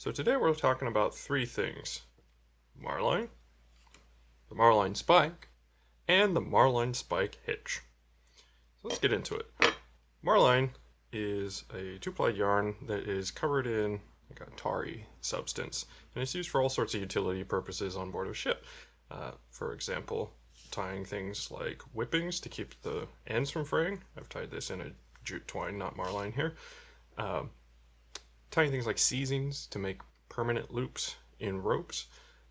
So today we're talking about three things: Marline, the Marlinspike, and the Marlinspike Hitch. So let's get into it. Marline is a two-ply yarn that is covered in like a tarry substance, and it's used for all sorts of utility purposes on board a ship. For example, tying things like whippings to keep the ends from fraying. I've tied this in a jute twine, not marline here. Tying things like seizings to make permanent loops in ropes,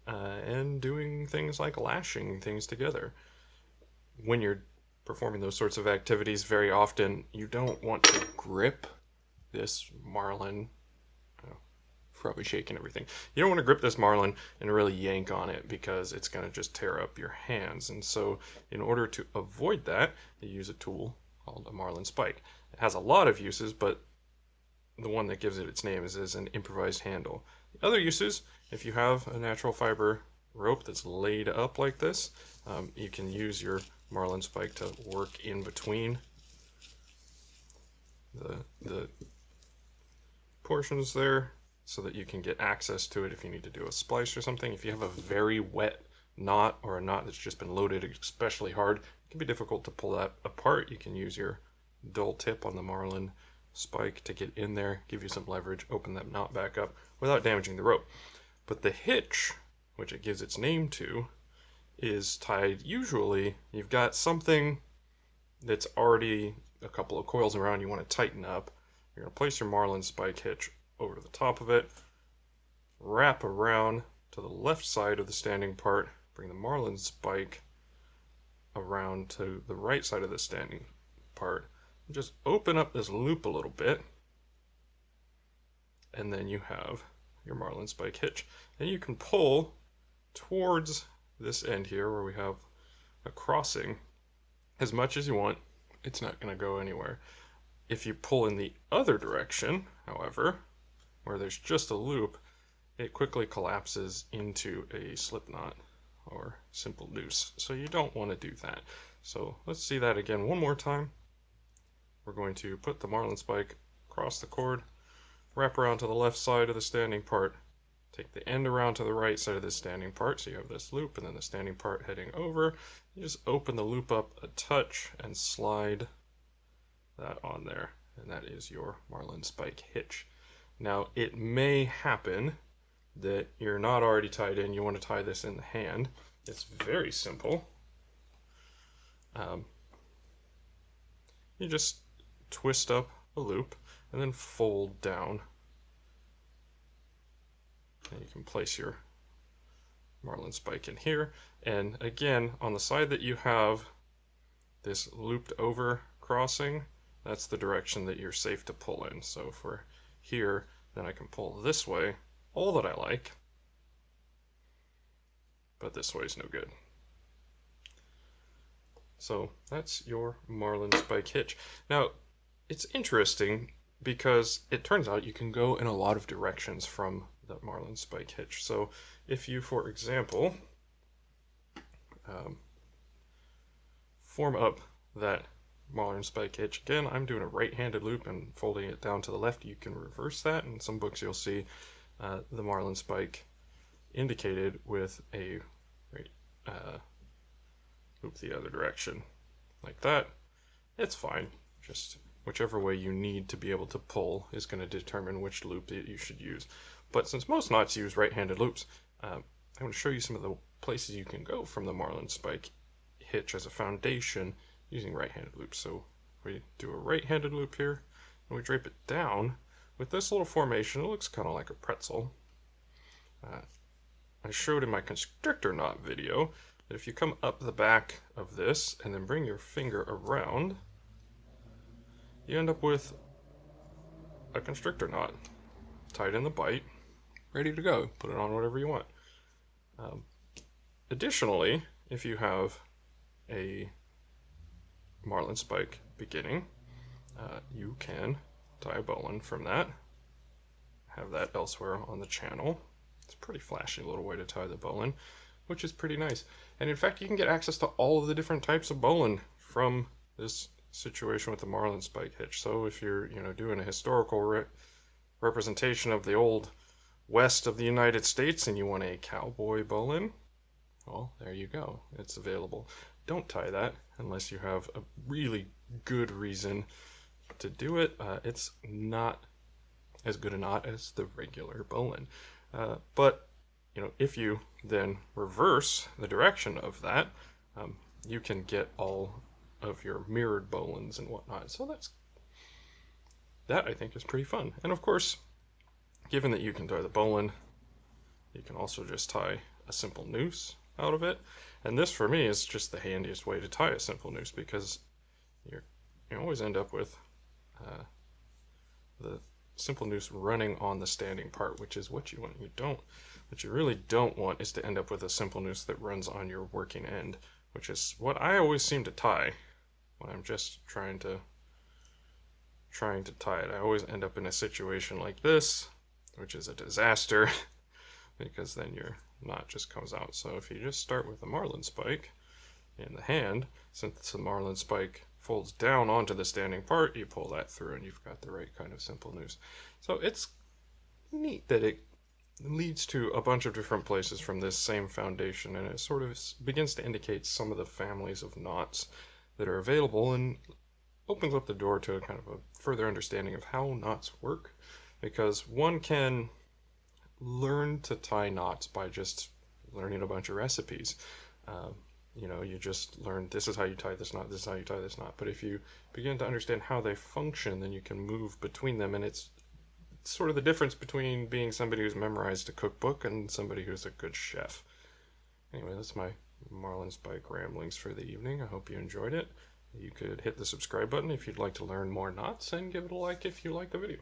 and doing things like lashing things together. When you're performing those sorts of activities, very often you don't want to grip this marline. Probably shaking everything. You don't want to grip this marline and really yank on it because it's going to just tear up your hands. And so in order to avoid that, you use a tool called a Marlinspike. It has a lot of uses, but the one that gives it its name is as an improvised handle. The other uses, if you have a natural fiber rope that's laid up like this, you can use your Marlinspike to work in between the portions there, so that you can get access to it if you need to do a splice or something. If you have a very wet knot or a knot that's just been loaded especially hard, it can be difficult to pull that apart. You can use your dull tip on the Marlinspike to get in there, give you some leverage, open that knot back up without damaging the rope. But the hitch, which it gives its name to, is tied usually, you've got something that's already a couple of coils around you want to tighten up. You're going to place your Marlinspike hitch over the top of it, wrap around to the left side of the standing part, bring the Marlinspike around to the right side of the standing part, and just open up this loop a little bit, and then you have your Marlinspike hitch. And you can pull towards this end here where we have a crossing as much as you want. It's not going to go anywhere. If you pull in the other direction, however, where there's just a loop, it quickly collapses into a slip knot or simple noose. So you don't want to do that. So let's see that again one more time. We're going to put the Marlinspike across the cord, wrap around to the left side of the standing part, take the end around to the right side of the standing part, so you have this loop and then the standing part heading over. You just open the loop up a touch and slide that on there, and that is your Marlinspike hitch. Now, it may happen that you're not already tied in, you want to tie this in the hand. It's very simple. You just twist up a loop and then fold down. And you can place your Marlinspike in here. And again, on the side that you have this looped over crossing, that's the direction that you're safe to pull in. So if we're here, then I can pull this way, all that I like, but this way is no good. So that's your Marlinspike hitch. Now, it's interesting because it turns out you can go in a lot of directions from the Marlinspike hitch. So if you, for example, form up that Marlinspike hitch. Again, I'm doing a right-handed loop and folding it down to the left. You can reverse that. In some books you'll see the Marlinspike indicated with a loop the other direction. Like that. It's fine. Just whichever way you need to be able to pull is going to determine which loop that you should use. But since most knots use right-handed loops, I'm going to show you some of the places you can go from the Marlinspike hitch as a foundation using right-handed loops. So we do a right-handed loop here, and we drape it down. With this little formation, it looks kind of like a pretzel. I showed in my Constrictor knot video that if you come up the back of this and then bring your finger around, you end up with a Constrictor knot tied in the bight, ready to go. Put it on whatever you want. Additionally, if you have a Marlinspike beginning, you can tie a bowline from that, have that elsewhere on the channel. It's a pretty flashy little way to tie the bowline, which is pretty nice. And in fact, you can get access to all of the different types of bowline from this situation with the Marlinspike hitch. So if you're doing a historical representation of the old west of the United States and you want a cowboy bowline, well, there you go. It's available. Don't tie that unless you have a really good reason to do it. It's not as good a knot as the regular bowline. But, if you then reverse the direction of that, you can get all of your mirrored bowlines and whatnot. So that I think is pretty fun. And of course, given that you can tie the bowline, you can also just tie a simple noose out of it. And this for me is just the handiest way to tie a simple noose, because you always end up with the simple noose running on the standing part, which is what you want. What you really don't want is to end up with a simple noose that runs on your working end, which is what I always seem to tie when I'm just trying to tie it. I always end up in a situation like this, which is a disaster, because then your knot just comes out. So if you just start with the Marlinspike in the hand, since the Marlinspike folds down onto the standing part, you pull that through and you've got the right kind of simple noose. So it's neat that it leads to a bunch of different places from this same foundation, and it sort of begins to indicate some of the families of knots that are available, and opens up the door to a kind of a further understanding of how knots work, because one can learn to tie knots by just learning a bunch of recipes. You just learn, this is how you tie this knot, this is how you tie this knot. But if you begin to understand how they function, then you can move between them, and it's sort of the difference between being somebody who's memorized a cookbook and somebody who's a good chef. Anyway, that's my Marlinspike ramblings for the evening. I hope you enjoyed it. You could hit the subscribe button if you'd like to learn more knots, and give it a like if you like the video.